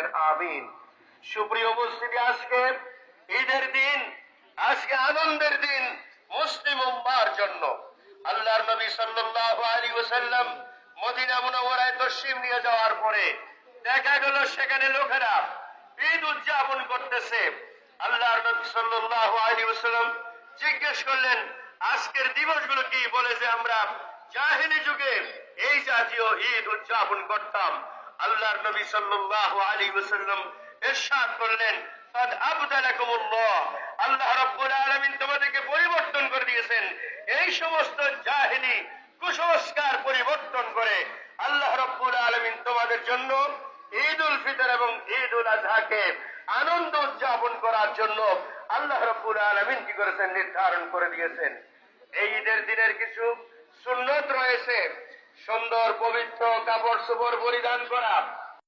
বলেন আমিন। সুপ্রিয় উপস্থিতি, আজকে ঈদের দিন, আজকে আনন্দের দিন মুসলিম উম্মার জন্য। আল্লাহর নবী সাল্লাল্লাহু আলাইহি ওয়াসাল্লাম মদিনা মুনাওয়ারায় তশরিফ নিয়ে যাওয়ার পরে দেখা গেল সেখানে লোকেরা ঈদ উদযাপন করতেছে। আল্লাহর নবী সাল্লাল্লাহু আলাইহি ওয়াসাল্লাম জিজ্ঞেস করলেন, আজকের দিবসগুলো কি? বলে যে আমরা জাহেলি যুগে এই জাতীয় ঈদ উদযাপন করতাম। আল্লাহর নবী সাল্লাল্লাহু আলাইহি ওয়াসাল্লাম ইরশাদ করলেন, قد أبدلكم الله, আল্লাহ রাব্বুল আলামিন তোমাদেরকে পরিবর্তন করে দিয়েছেন। এই সমস্ত জাহেলি কুসংস্কার পরিবর্তন করে আল্লাহ রাব্বুল আলামিন তোমাদের জন্য ঈদ উল ফিতর এবং ঈদ উল আজহাকে আনন্দ উদযাপন করার জন্য আল্লাহ রাব্বুল আলামিন কি করেছেন? নির্ধারণ করে দিয়েছেন। এই ঈদের দিনের কিছু সুন্নত রয়েছে। সুন্দর পবিত্র কাপড় চোপড় পরিধান করা,